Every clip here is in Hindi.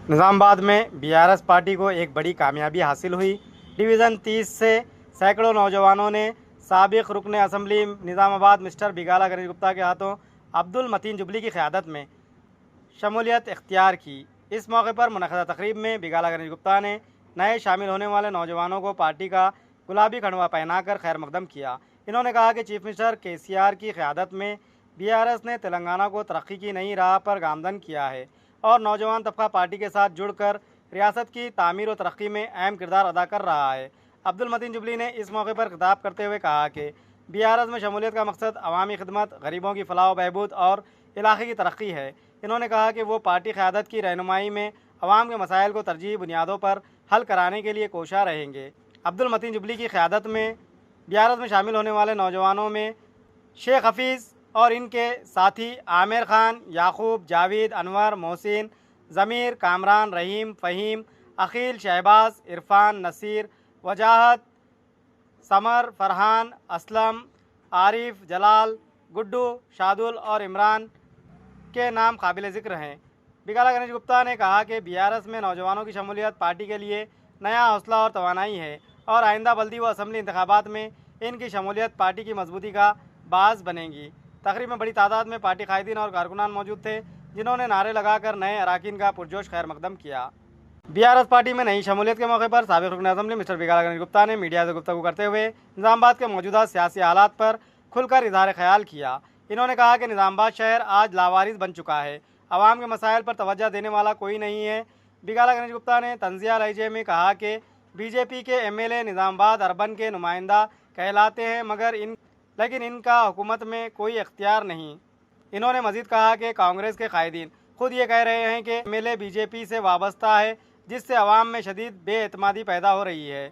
निज़ामाबाद में बीआरएस पार्टी को एक बड़ी कामयाबी हासिल हुई। डिवीज़न 30 से सैकड़ों नौजवानों ने साबिक़ रुकन असम्बली निज़ामाबाद मिस्टर बिगाला गणेश गुप्ता के हाथों अब्दुल मतीन जुबली की क़यादत में शमूलियत इख्तियार की। इस मौके पर मुनक़दा तकरीब में बिगाला गणेश गुप्ता ने नए शामिल होने वाले नौजवानों को पार्टी का गुलाबी खंडवा पहनाकर खैर मकदम किया। इन्होंने कहा कि चीफ मिनिस्टर केसीआर की क़यादत में बीआरएस ने तेलंगाना को तरक्की की नई राह पर गामजन किया है और नौजवान तबका पार्टी के साथ जुड़कर रियासत की तामीर और तरक्की में अहम किरदार अदा कर रहा है। अब्दुल मतीन जुबली ने इस मौके पर खिताब करते हुए कहा कि बीआरएस में शमूलियत का मकसद अवामी खिदमत, गरीबों की फलाह व बहबूद और इलाके की तरक्की है। इन्होंने कहा कि वो पार्टी क़यादत की रहनुमाई में अवाम के मसाइल को तरजीही बुनियादों पर हल कराने के लिए कोशा रहेंगे। अब्दुल मतीन जुबली की क़यादत में बीआरएस में शामिल होने वाले नौजवानों में शेख हफीज़ और इनके साथी आमिर खान, याकूब, जावेद, अनवर, मोहसिन, ज़मीर, कामरान, रहीम, फ़हीम, अकील, शहबाज, इरफान, नसीर, वजाहत, समर, फरहान, असलम, आरिफ, जलाल, गुड्डू, शादुल और इमरान के नाम काबिल ज़िक्र हैं। बिगाला गणेश गुप्ता ने कहा कि बीआरएस में नौजवानों की शमूलियत पार्टी के लिए नया हौसला और तवानाई है और आइंदा बल्दी व असम्बली इंतखाबात में इनकी शमूलियत पार्टी की मजबूती का बाज़ बनेगी। तकरीब में बड़ी तादाद में पार्टी कायदीन और कारकुनान मौजूद थे, जिन्होंने नारे लगाकर नए अराकीन का पुरजोश खैर मकदम किया। बीआरएस पार्टी में नई शमूलियत के मौके पर साबिक़ रुकन असम्बली मिस्टर बिगाला गणेश गुप्ता ने मीडिया से गुफ्तगू करते हुए निज़ामाबाद के मौजूदा सियासी हालात पर खुलकर इज़हार ख्याल किया। इन्होंने कहा कि निज़ामाबाद शहर आज लावारिस बन चुका है, आवाम के मसाइल पर तवज्जो देने वाला कोई नहीं है। बिगाला गणेश गुप्ता ने तंज़िया लहजे में कहा कि बीजेपी के एमएलए निज़ामाबाद अर्बन के नुमाइंदा कहलाते हैं, लेकिन इनका हुकूमत में कोई इख्तियार नहीं। इन्होंने मज़ीद कहा कि कांग्रेस के कायदीन खुद ये कह रहे हैं कि एमएलए बीजेपी से वाबस्ता है, जिससे अवाम में शदीद बेएतमादी पैदा हो रही है।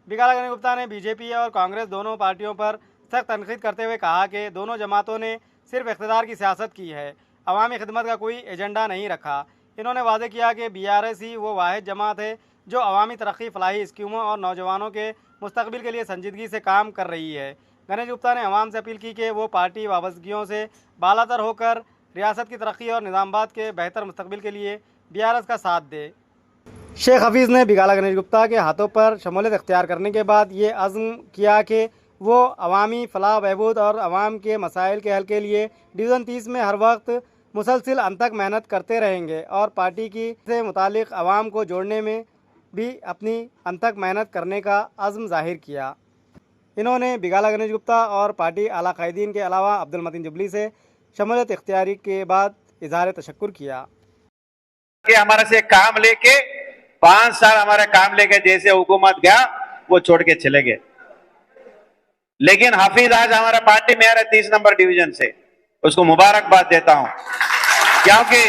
बिगाला गणेश गुप्ता ने बीजेपी और कांग्रेस दोनों पार्टियों पर सख्त तनकीद करते हुए कहा कि दोनों जमातों ने सिर्फ इख्तियार की सियासत की है, अवामी खिदमत का कोई एजेंडा नहीं रखा। इन्होंने वादे किया कि बीआरएस ही वो वाहिद जमात है जो अवामी तरक्की, फलाही स्कीमों और नौजवानों के मुस्तकबिल के लिए संजीदगी से काम कर रही है। गणेश गुप्ता ने अवाम से अपील की कि वो पार्टी वाबस्तगियों से बालातर होकर रियासत की तरक्की और निज़ामाबाद के बेहतर मुस्तकबिल के लिए बीआरएस का साथ दे। शेख हफीज़ ने बिगाला गणेश गुप्ता के हाथों पर शमूलियत इख्तियार करने के बाद ये अज़्म किया कि वो अवामी फलाह बहबूद और अवाम के मसाइल के हल के लिए डिवीज़न 30 में हर वक्त मुसलसिल अनतक मेहनत करते रहेंगे और पार्टी की से मुतालिक अवाम को जोड़ने में भी अपनी अनतक मेहनत करने का अज़्म ज़ाहिर किया। इन्होंने बिगाला गणेश गुप्ता और पार्टी आला कायदीन के अलावा अब्दुल मतीन जुबली से शमूलियत इख्तियारी के बाद इज़हार तशक्कुर किया कि हमारे से काम लेके 5 साल हमारा काम लेके जैसे हुकूमत गया वो छोड़ के चले गए। लेकिन हाफिज आज हमारा पार्टी में आ रहा है 30 नंबर डिवीजन से, उसको मुबारकबाद देता हूं, क्योंकि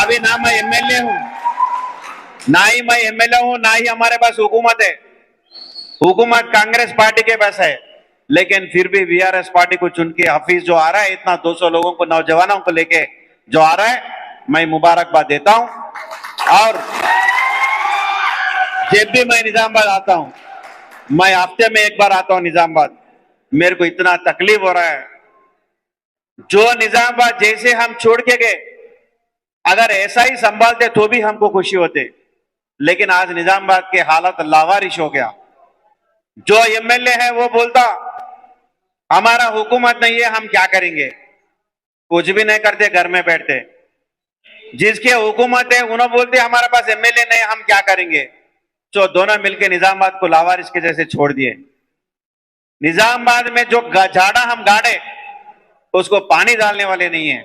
अभी ना मैं एमएलए हूं, ना ही मैं एमएलए हूं, ना ही हमारे पास हुकूमत है। हुकूमत कांग्रेस पार्टी के पास है, लेकिन फिर भी बीआरएस पार्टी को चुन के हाफिज जो आ रहा है, इतना 200 लोगों को, नौजवानों को लेके जो आ रहा है, मैं मुबारकबाद देता हूं। और जब भी मैं निजामाबाद आता हूं, मैं हफ्ते में एक बार आता हूं निजामाबाद, मेरे को इतना तकलीफ हो रहा है। जो निजामाबाद जैसे हम छोड़ के गए, अगर ऐसा ही संभालते तो भी हमको खुशी होते, लेकिन आज निजामाबाद के हालत लावारिश हो गया। जो एमएलए है वो बोलता हमारा हुकूमत नहीं है, हम क्या करेंगे, कुछ भी नहीं करते, घर में बैठते। जिसके हुकूमत है उन्होंने बोलते हमारे पास एमएलए नहीं, हम क्या करेंगे। तो दोनों मिलकर निजामाबाद को लावारिस के जैसे छोड़ दिए। निजामाबाद में जो झाड़ा हम गाड़े उसको पानी डालने वाले नहीं है,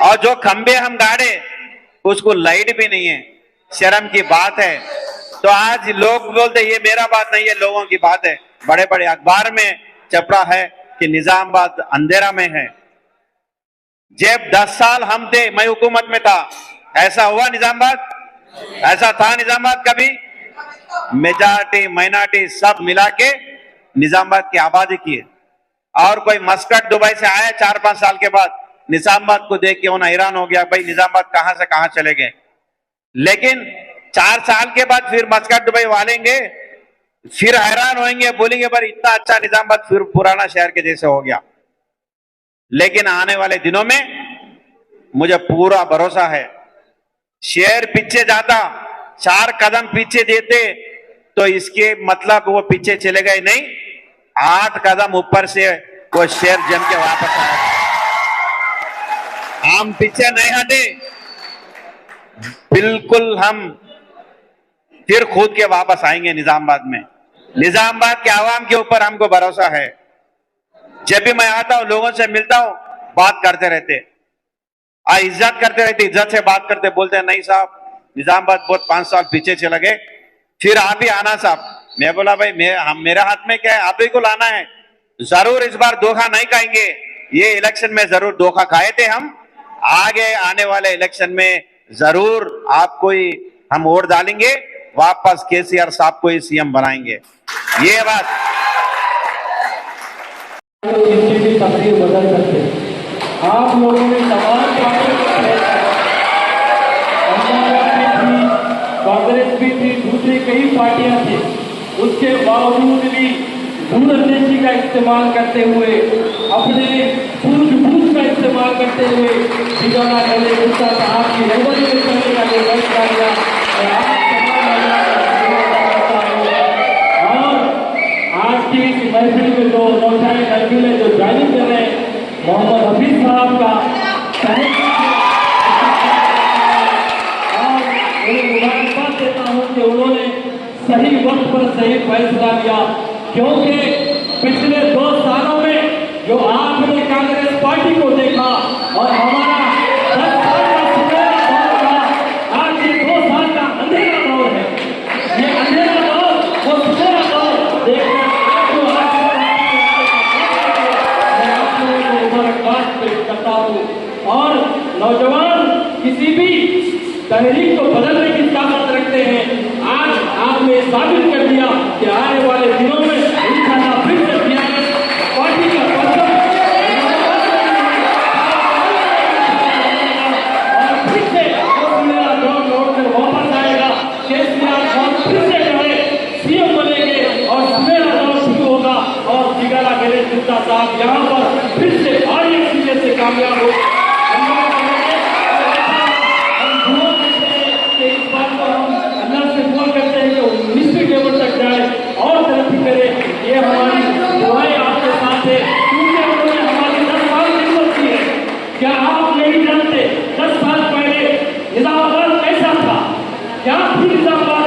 और जो खंबे हम गाड़े उसको लाइट भी नहीं है। शर्म की बात है। तो आज लोग बोलते ये मेरा बात नहीं है, लोगों की बात है। बड़े बड़े अखबार में छपा है कि निजामाबाद अंधेरा में है। जब 10 साल हम थे, मैं हुकूमत में था, ऐसा हुआ निजामाबाद? ऐसा था निजामाबाद कभी? मेजॉरिटी माइनॉरिटी सब मिला के निजामाबाद की आबादी की है। और कोई मस्कट दुबई से आया 4-5 साल के बाद, निजामाबाद को देख के उन्हें हैरान हो गया, भाई निजामाबाद कहां से कहां चले गए। लेकिन 4 साल के बाद फिर मस्कट दुबई वालेंगे, फिर हैरान होंगे, बोलेंगे पर इतना अच्छा निजामाबाद फिर पुराना शहर के जैसे हो गया। लेकिन आने वाले दिनों में मुझे पूरा भरोसा है शेर पीछे जाता, 4 कदम पीछे देते तो इसके मतलब वो पीछे चले गए नहीं, 8 कदम ऊपर से वो शेर जम के वापस आया। हम पीछे नहीं हटे, बिल्कुल हम फिर खुद के वापस आएंगे निजामाबाद में। निजामाबाद के आवाम के ऊपर हमको भरोसा है। जब भी मैं आता हूं, लोगों से मिलता हूं, बात करते रहते, इज्जत करते रहते, इज्जत से बात करते, बोलते हैं नहीं साहब निजामाबाद बहुत 5 साल पीछे चले गए, फिर आप ही आना साहब। मैं बोला भाई मेरे हाथ में क्या है, आप ही को लाना है। जरूर इस बार धोखा नहीं खाएंगे, ये इलेक्शन में जरूर धोखा खाए थे हम, आगे आने वाले इलेक्शन में जरूर आपको ही हम वोट डालेंगे, वापस केसीआर साहब को ही सीएम बनाएंगे। ये बात किसी भी तकदीर बदल सकते। आप लोगों ने तमाम कांग्रेस भी थी, दूसरी कई पार्टियां थी, उसके बावजूद भी दूरदर्शी का इस्तेमाल करते हुए, अपने सूझबूझ का इस्तेमाल करते हुए बिगाड़ा गले गुप्ता साहब की रहबरी में चलने का जो फैसला लिया, और आज की इस महफिल में जो नौशाही महफिल है जो ज्वाइनिंग कर रहे हैं, मोहम्मद हफीज साहब का मुबारकबाद देता हूं कि उन्होंने सही वक्त पर सही फैसला लिया, क्योंकि पिछले 2 सालों में जो आपने कांग्रेस पार्टी को देखा और हमारा 10 साल का सुनहरा दौर था, आज ये 2 साल का अंधेरा दौर है। ये अंधेरा दौर वो सुनहरा दौर देखकर जो आज मैं आप लोगों को मुबारकबाद पेश करता हूँ। और नौजवान किसी भी तहरीक को बदलने की ताकत रखते हैं। आज आपने साबित कर दिया कि आने वाले दिनों में इंशाअल्लाह फिर से पार्टी का पत्थर और फिर से मेरा दौर लौटकर वापस आएगा। केसीआर साहब फिर से जो है सीएम बनेंगे और मेरा दौर शुरू होगा और बिगाड़ा गणेश गुप्ता साहब यहाँ पर फिर से भारी नतीजे से कामयाब हो। और तरक्की करे, ये हमारी दुआएं आपके साथ है, क्योंकि उन्होंने हमारी 10 साल खिदमत की है। क्या आप नहीं जानते 10 साल पहले निजामाबाद कैसा था? क्या थी निजामाबाद